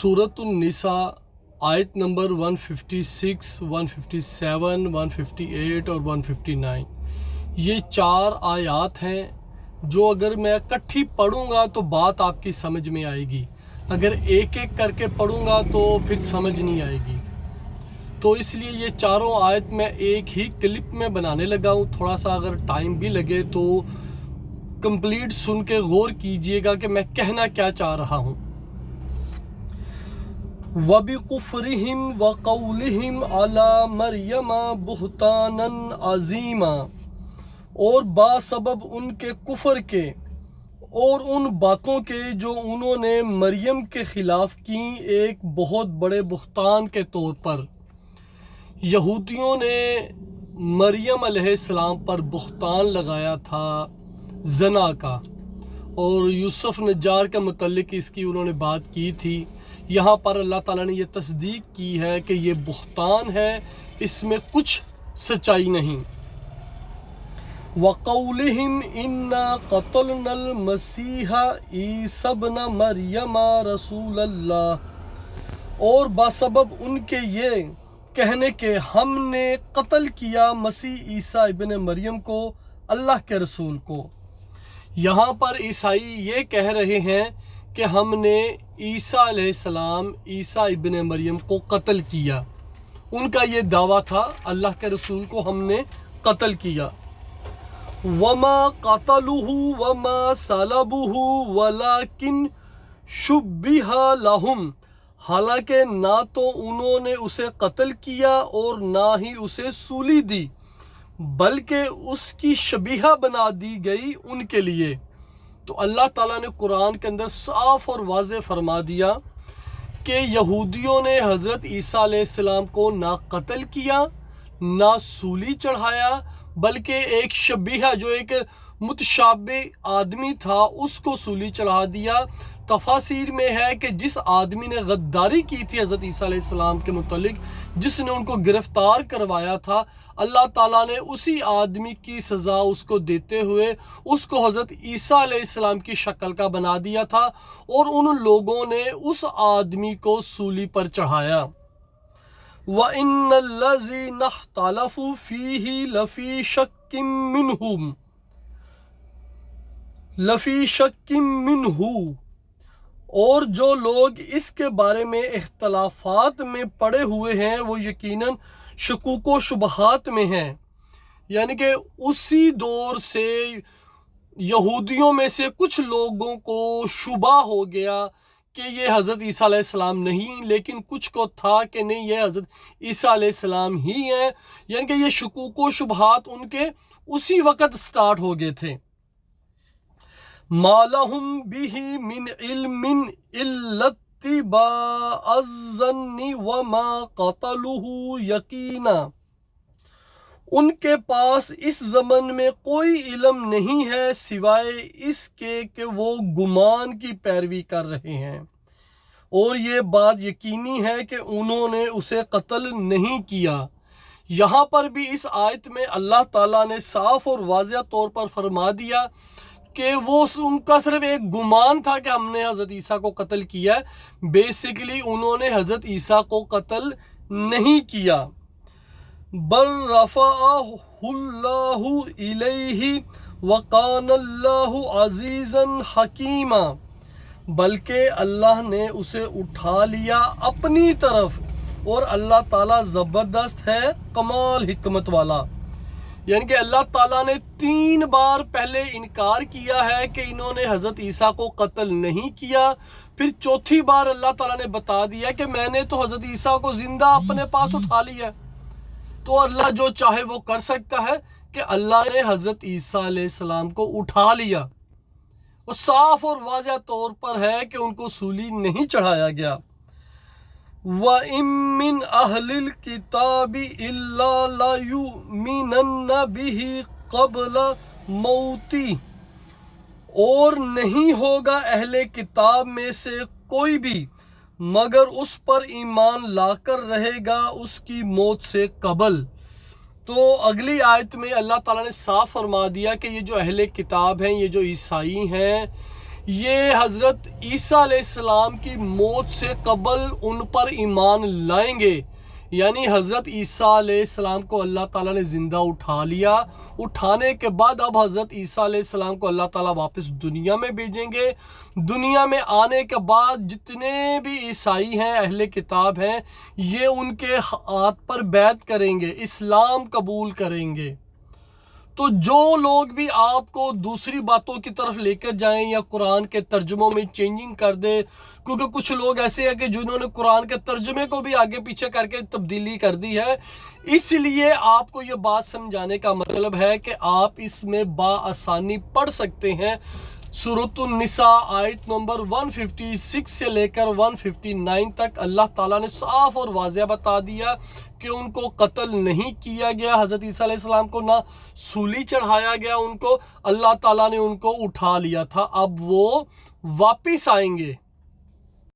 सूरत النساء आयत नंबर 156, 157, 158 और 159 ये 4 आयत हैं जो अगर मैं इकट्ठी पढ़ूंगा तो बात आपकी समझ में आएगी। अगर एक एक करके पढ़ूंगा तो फिर समझ नहीं आएगी। तो इसलिए ये चारों आयत मैं एक ही क्लिप में बनाने लगा हूँ। थोड़ा सा अगर टाइम भी लगे तो कंप्लीट सुन के गौर कीजिएगा कि मैं कहना क्या चाह रहा हूँ। वबिकुफ्रिहिम वक़ौलिहिम अला मरियम बुहतानन अज़ीमा, और बासबब उनके कुफर के और उन बातों के जो उन्होंने मरियम के ख़िलाफ़ की एक बहुत बड़े बुहतान के तौर पर। यहूदियों ने मरियम अलैहिस्सलाम पर बुहतान लगाया था ज़ना का, और यूसुफ नज्जार के मुतल्लिक़ इसकी उन्होंने बात की थी। यहाँ पर अल्लाह ताला ने यह तस्दीक की है कि ये बुहतान है, इसमें कुछ सच्चाई नहीं। वक़ौलिहिम इन्ना क़तलनल मसीहा ईसा इब्न मरियम रसूलल्लाह, और बासबब उनके ये कहने के हमने कत्ल किया मसीह ईसा इब्न मरियम को, अल्लाह के रसूल को। यहाँ पर ईसाई ये कह रहे हैं कि हमने ईसा अलैहिस्सलाम ईसा इब्न मरियम को कत्ल किया। उनका ये दावा था अल्लाह के रसूल को हमने कत्ल किया। वमा क़तलुहु वमा सलबुहु वलाकिन शुब्बिहा लहुम, हालांकि ना तो उन्होंने उसे कत्ल किया और ना ही उसे सूली दी, बल्कि उसकी शबीहा बना दी गई उनके लिए। तो अल्लाह ताला ने कुरान के अंदर साफ और वाज़ेह फरमा दिया कि यहूदियों ने हज़रत ईसा अलैहिस्सलाम को ना कत्ल किया ना सूली चढ़ाया, बल्कि एक शबीहा जो एक मुतशाबे आदमी था उसको सूली चढ़ा दिया। तफासीर में है कि जिस आदमी ने गद्दारी की थी हज़रत ईसा अलैहिस्सलाम के मुतल्लिक, जिसने उनको गिरफ़्तार करवाया था, अल्लाह ताला ने उसी आदमी की सज़ा उसको देते हुए उसको हज़रत ईसा अलैहिस्सलाम की शक्ल का बना दिया था, और उन लोगों ने उस आदमी को सूली पर चढ़ाया। व इन्नल्लज़ीना इख्तलफ़ू फ़ीही लफ़ी शक्किम मिन्हु, और जो लोग इसके बारे में इख्तलाफात में पड़े हुए हैं वो यकीनन शकूको शुबहात में हैं। यानी कि उसी दौर से यहूदियों में से कुछ लोगों को शुबा हो गया कि ये हज़रत ईसा अलैहिस्सलाम नहीं, लेकिन कुछ को था कि नहीं ये हज़रत ईसा अलैहिस्सलाम ही है। यानी कि ये शकूको शुबहात उनके उसी वक़्त स्टार्ट हो गए थे। मालहुम बिही मिन इल्मिन इल्लत्तिबाअज़्ज़न्नि वमा क़तलुहु यकीना, उनके पास इस ज़मन में कोई इल्म नहीं है सिवाय इसके कि वो गुमान की पैरवी कर रहे हैं, और ये बात यकीनी है कि उन्होंने उसे कत्ल नहीं किया। यहाँ पर भी इस आयत में अल्लाह ताला ने साफ और वाज़ेह तौर पर फरमा दिया कि वो उनका सिर्फ एक गुमान था कि हमने हज़रत ईसा को कत्ल किया है। बेसिकली उन्होंने हज़रत ईसा को कत्ल नहीं किया। बल रफ़अहुल्लाहु इलैहि व कानल्लाहु अज़ीज़न हकीमा, बल्कि अल्लाह ने उसे उठा लिया अपनी तरफ, और अल्लाह ताला ज़बरदस्त है, कमाल हिकमत वाला। यानी कि अल्लाह ताला ने 3 बार पहले इनकार किया है कि इन्होंने हज़रत ईसा को कत्ल नहीं किया, फिर चौथी बार अल्लाह ताला ने बता दिया कि मैंने तो हज़रत ईसा को ज़िंदा अपने पास उठा लिया। तो अल्लाह जो चाहे वो कर सकता है कि अल्लाह ने हज़रत ईसा अलैहिस्सलाम को उठा लिया। वो साफ और वाज़ेह तौर पर है कि उनको सूली नहीं चढ़ाया गया। व इम्मिन अहलिल किताबी इल्ला ला युमिनन्न बिही क़ब्ल मौती, और नहीं होगा अहले किताब में से कोई भी मगर उस पर ईमान लाकर रहेगा उसकी मौत से कबल। तो अगली आयत में अल्लाह ताला ने साफ फरमा दिया कि ये जो अहले किताब हैं, ये जो ईसाई हैं, یہ حضرت عیسیٰ علیہ السلام کی موت سے قبل ان پر ایمان لائیں گے، یعنی حضرت عیسیٰ علیہ السلام کو اللہ تعالیٰ نے زندہ اٹھا لیا، اٹھانے کے بعد اب حضرت عیسیٰ علیہ السلام کو اللہ تعالیٰ واپس دنیا میں بھیجیں گے۔ دنیا میں آنے کے بعد جتنے بھی عیسائی ہیں، اہل کتاب ہیں، یہ ان کے ہاتھ پر بیعت کریں گے، اسلام قبول کریں گے۔ تو جو لوگ بھی آپ کو دوسری باتوں کی طرف لے کر جائیں یا قرآن کے ترجموں میں چینجنگ کر دے، کیونکہ کچھ لوگ ایسے ہیں کہ جنہوں نے قرآن کے ترجمے کو بھی آگے پیچھے کر کے تبدیلی کر دی ہے، اس لیے آپ کو یہ بات سمجھانے کا مطلب ہے کہ آپ اس میں بآسانی پڑھ سکتے ہیں۔ سورۃ النساء آیت نمبر 156 سے لے کر 159 تک اللہ تعالیٰ نے صاف اور واضح بتا دیا کہ ان کو قتل نہیں کیا گیا، حضرت عیسیٰ علیہ السلام کو نہ سولی چڑھایا گیا، ان کو اللہ تعالیٰ نے ان کو اٹھا لیا تھا، اب وہ واپس آئیں گے۔